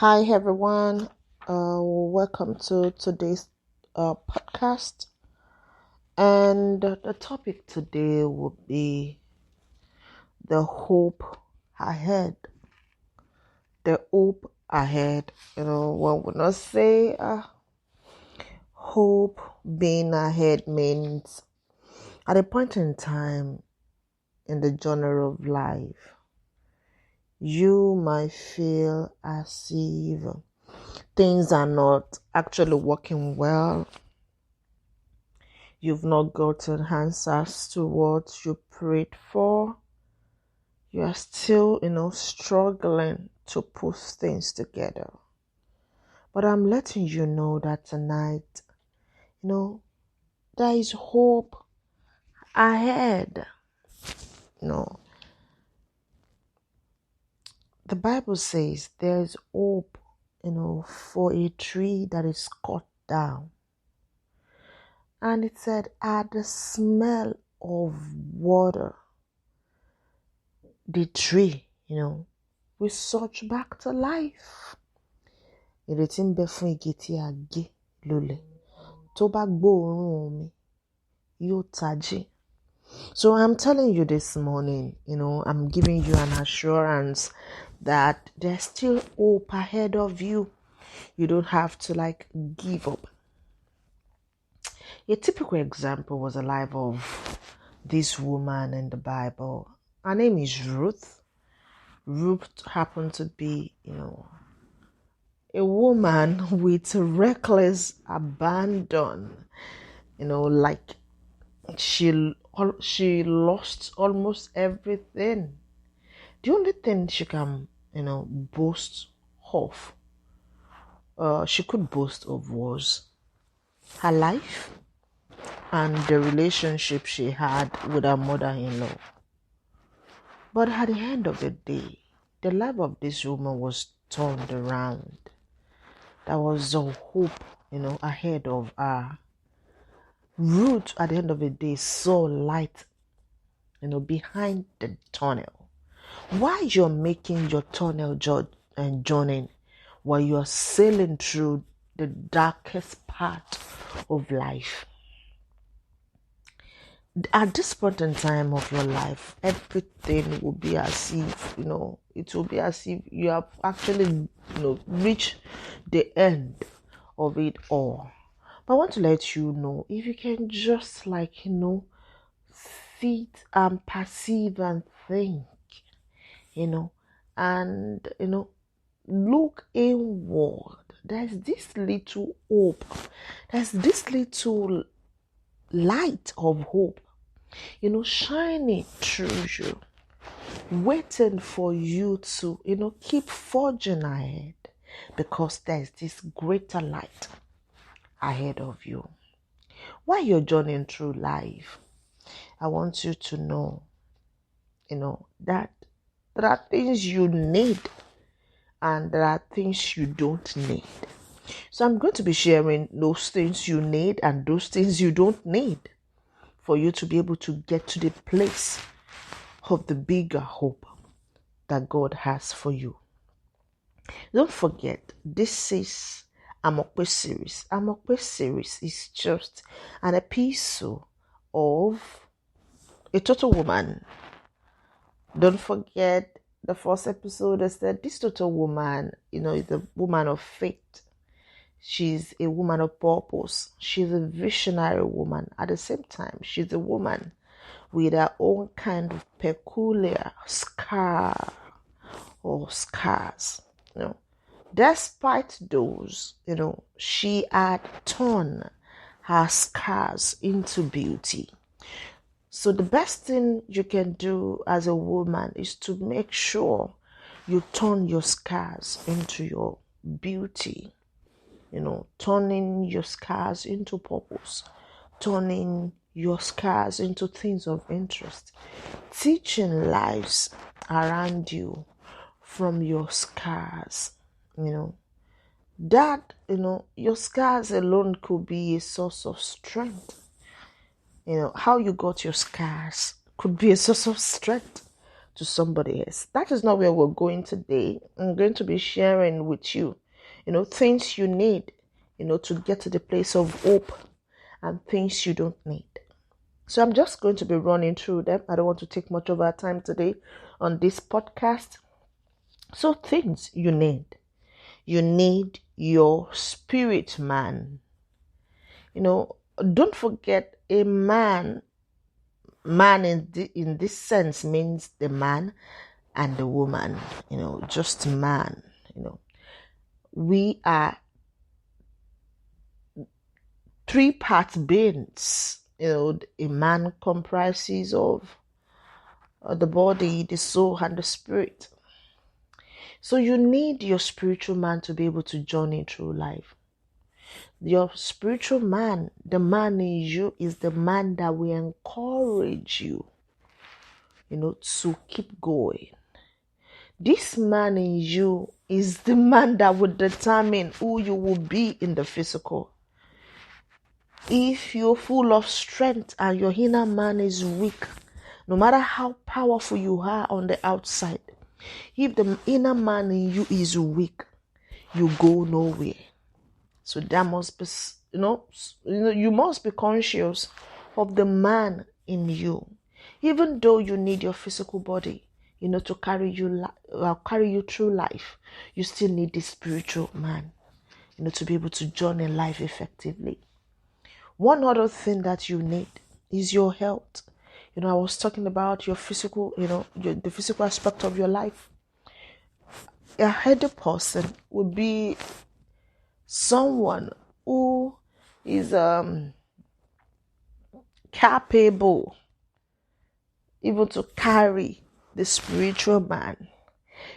Hi everyone, welcome to today's podcast. And the topic today will be the hope ahead. The hope ahead. One would not say hope being ahead means at a point in time in the journey of life, you might feel as if things are not actually working well. You've not gotten answers to what you prayed for. You are still, struggling to put things together. But I'm letting you know that tonight, there is hope ahead. The Bible says there is hope, for a tree that is cut down. And it said, at the smell of water, the tree, will surge back to life. Ìrètí ń bẹ fún igi tí a gé lulẹ̀. Tó bá gbóòórùn omi, yóò tají. So I'm telling you this morning, I'm giving you an assurance that there's still hope ahead of you. You don't have to give up. A typical example was the life of this woman in the Bible. Her name is Ruth. Ruth happened to be, a woman with reckless abandon. She lost almost everything. The only thing she can, boast of, she could boast of was her life and the relationship she had with her mother-in-law. But at the end of the day, the life of this woman was turned around. There was a hope, ahead of her. Ruth, at the end of the day, saw light, behind the tunnel. While you're making your tunnel journey, while you're sailing through the darkest part of life, at this point in time of your life, everything will be as if, it will be as if you have actually, reached the end of it all. But I want to let you know, if you can just sit and perceive and think, and, look inward. There's this little hope. There's this little light of hope, shining through you, waiting for you to, keep forging ahead, because there's this greater light ahead of you. While you're journeying through life, I want you to know, that there are things you need and there are things you don't need. So I'm going to be sharing those things you need and those things you don't need for you to be able to get to the place of the bigger hope that God has for you. Don't forget, this is Aderonke series. Aderonke series is just an episode of a total woman. Don't forget, the first episode I said this total woman, is a woman of faith. She's a woman of purpose. She's a visionary woman. At the same time, she's a woman with her own kind of peculiar scar or scars. Despite those, she had turned her scars into beauty. So the best thing you can do as a woman is to make sure you turn your scars into your beauty. Turning your scars into purpose, turning your scars into things of interest, teaching lives around you from your scars. That, your scars alone could be a source of strength. How you got your scars could be a source of strength to somebody else. That is not where we're going today. I'm going to be sharing with you, things you need, to get to the place of hope, and things you don't need. So I'm just going to be running through them. I don't want to take much of our time today on this podcast. So things you need. You need your spirit man. Don't forget, a man in this sense means the man and the woman, just man. We are three-part beings. A man comprises of the body, the soul, and the spirit. So you need your spiritual man to be able to journey through life. Your spiritual man, the man in you, is the man that will encourage you, to keep going. This man in you is the man that will determine who you will be in the physical. If you're full of strength and your inner man is weak, no matter how powerful you are on the outside, if the inner man in you is weak, you go nowhere. So that must be, you must be conscious of the man in you. Even though you need your physical body, to carry you through life, you still need the spiritual man, to be able to journey life effectively. One other thing that you need is your health. I was talking about your physical, the physical aspect of your life. A healthy person would be someone who is capable even to carry the spiritual man.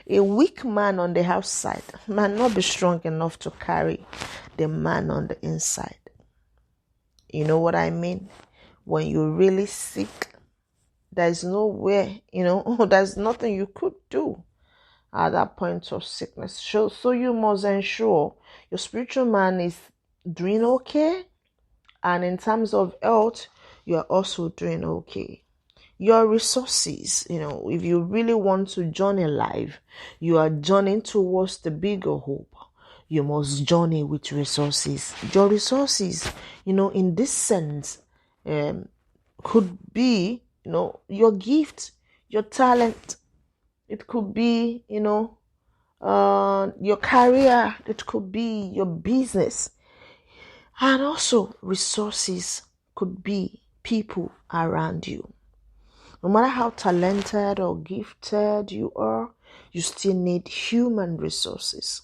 A weak man on the outside might not be strong enough to carry the man on the inside. You know what I mean? When you're really sick, there's nowhere, there's nothing you could do at that point of sickness. So you must ensure your spiritual man is doing okay, and in terms of health, you're also doing okay. Your resources, if you really want to journey life, you are journeying towards the bigger hope. You must journey with resources. Your resources, in this sense, could be, your gift, your talent. It could be, your career. It could be your business. And also resources could be people around you. No matter how talented or gifted you are, you still need human resources,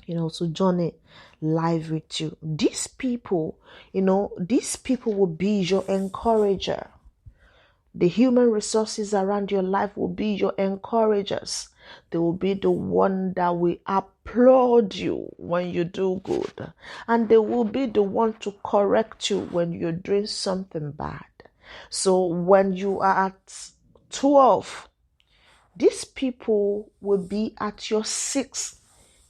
to journey life with you. These people will be your encourager. The human resources around your life will be your encouragers. They will be the one that will applaud you when you do good. And they will be the one to correct you when you're doing something bad. So when you are at 12, these people will be at your 6.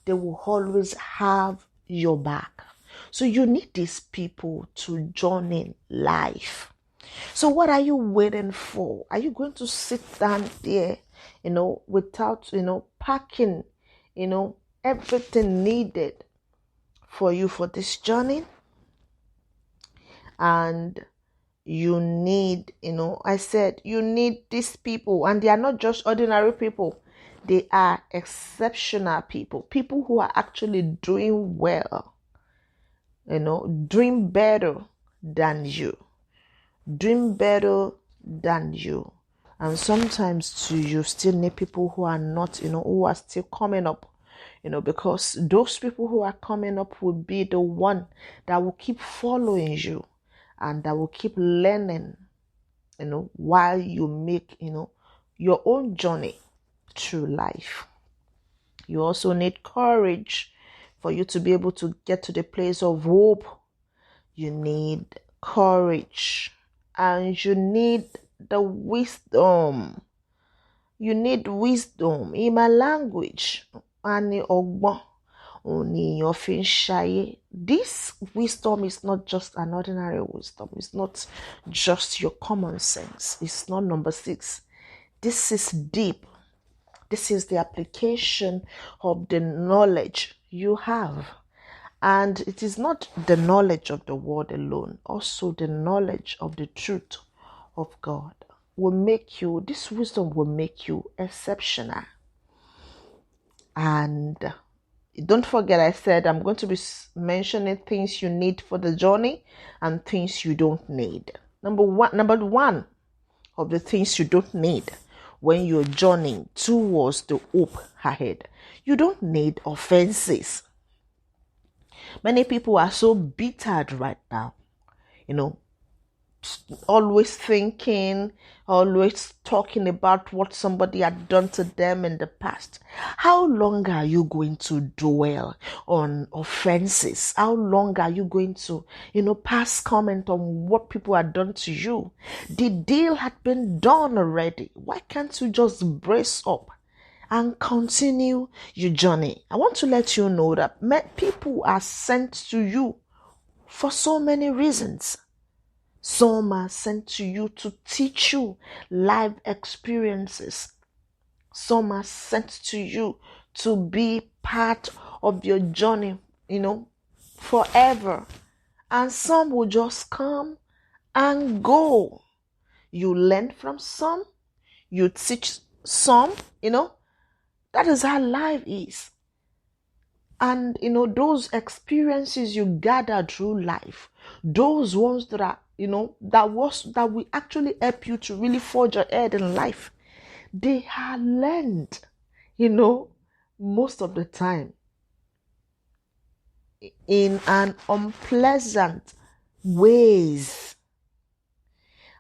They will always have your back. So you need these people to journey life. So what are you waiting for? Are you going to sit down there, without, packing, everything needed for you for this journey? And you need, I said you need these people, and they are not just ordinary people. They are exceptional people. People who are actually doing well, doing better than you. Doing better than you. And sometimes too, you still need people who are not, who are still coming up, because those people who are coming up will be the one that will keep following you and that will keep learning, while you make, your own journey through life. You also need courage for you to be able to get to the place of hope. You need courage. And you need the wisdom. You need wisdom in my language. This wisdom is not just an ordinary wisdom. It's not just your common sense. It's not number 6. This is deep. This is the application of the knowledge you have. And it is not the knowledge of the word alone, also the knowledge of the truth of God will make you, this wisdom will make you exceptional. And don't forget, I said I'm going to be mentioning things you need for the journey and things you don't need. Number one of the things you don't need when you're journeying towards the hope ahead. You don't need offenses. Many people are so bitter right now, always thinking, always talking about what somebody had done to them in the past. How long are you going to dwell on offenses? How long are you going to, pass comment on what people had done to you? The deal had been done already. Why can't you just brace up and continue your journey? I want to let you know that people are sent to you for so many reasons. Some are sent to you to teach you life experiences. Some are sent to you to be part of your journey, forever. And some will just come and go. You learn from some, you teach some, that is how life is. And those experiences you gather through life, those ones that are, that will actually help you to really forge ahead in life, they are learned, most of the time in an unpleasant ways.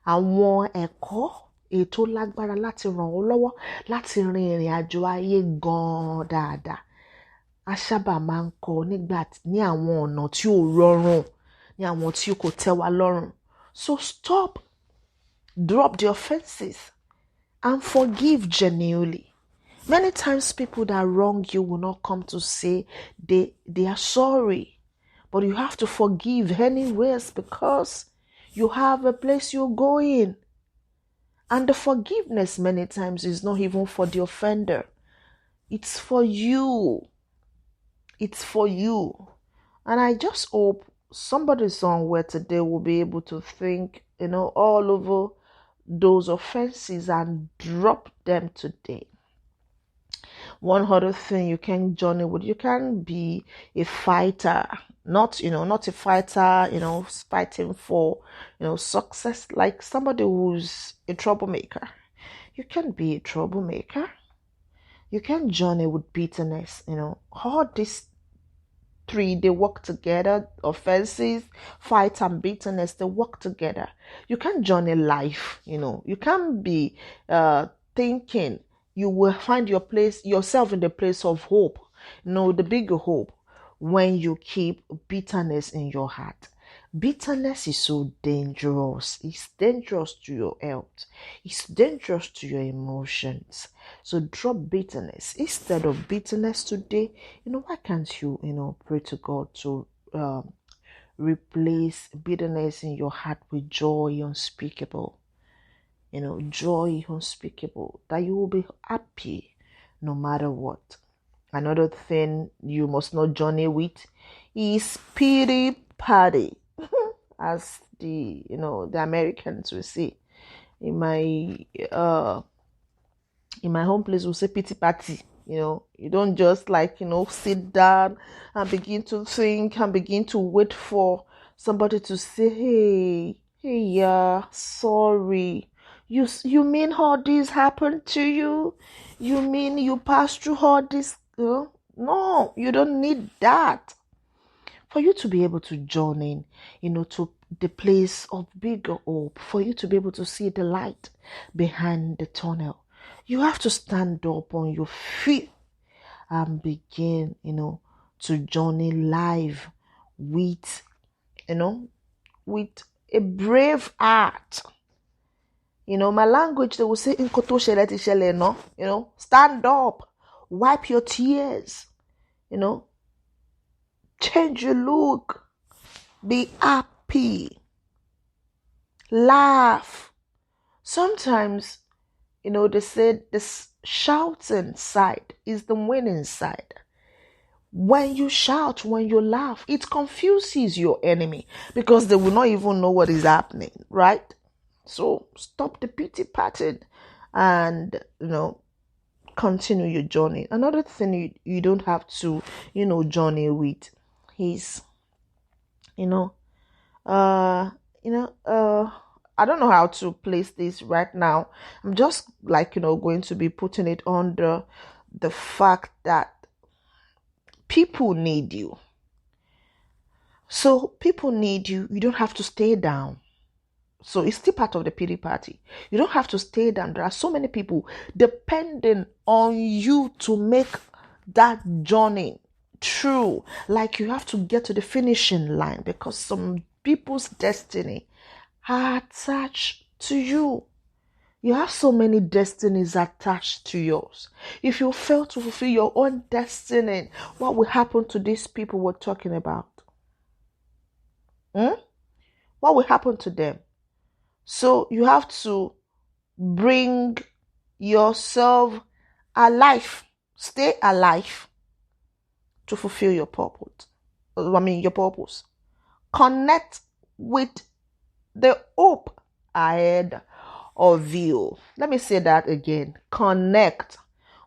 Àwọn ẹ̀kọ́ ètò lágbára láti ràn ọ́ lọ́wọ́ láti rin ìrìn àjò ayé gan-an dáadáa. A sábà máa ń kọ́ ní àwọn ọ̀nà tí ò rọrùn, ní àwọn tí kò tẹ́ wa lọ́rùn. So stop, drop the offenses, and forgive genuinely. Many times people that wrong you will not come to say they are sorry, but you have to forgive anyways because you have a place you're going. And the forgiveness many times is not even for the offender. It's for you. It's for you. And I just hope somebody somewhere today will be able to think, all over those offenses and drop them today. One other thing you can journey with, you can be a fighter, not a fighter, fighting for, success, like somebody who's a troublemaker. You can be a troublemaker. You can journey with bitterness, all these three, they work together. Offenses, fight, and bitterness, they work together. You can't journey life, you can't be thinking you will find yourself in the place of hope, the bigger hope, when you keep bitterness in your heart. Bitterness is so dangerous. It's dangerous to your health. It's dangerous to your emotions. So drop bitterness. Instead of bitterness today, why can't you, pray to God to replace bitterness in your heart with joy unspeakable. Joy unspeakable. That you will be happy no matter what. Another thing you must not journey with is pity party. As the Americans will say. In my home place, we'll say pity party. You don't just sit down and begin to think and begin to wait for somebody to say, hey, yeah, sorry. You mean all this happened to you? You mean you passed through all this? No, you don't need that. For you to be able to journey, to the place of bigger hope, for you to be able to see the light behind the tunnel, you have to stand up on your feet and begin, to journey live with, with a brave heart. My language, they will say, stand up, wipe your tears, change your look, be happy, laugh. Sometimes, They said this shouting side is the winning side. When you shout, when you laugh, it confuses your enemy because they will not even know what is happening, right? So stop the pity pattern and, continue your journey. Another thing you don't have to, journey with is, you know, uh, I don't know how to place this right now. I'm just going to be putting it under the fact that people need you. So people need you. You don't have to stay down. So it's still part of the pity party. You don't have to stay down. There are so many people depending on you to make that journey true. Like you have to get to the finishing line because some people's destiny are attached to you. You have so many destinies attached to yours. If you fail to fulfill your own destiny, what will happen to these people we're talking about? What will happen to them? So you have to bring yourself alive, stay alive to fulfill your purpose. Your purpose. Connect with the hope ahead of you. Let me say that again. Connect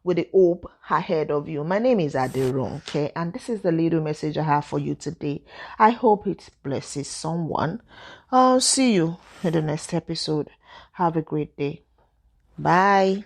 with the hope ahead of you. My name is Aderonke, and this is the little message I have for you today. I hope it blesses someone. I'll see you in the next episode. Have a great day. Bye.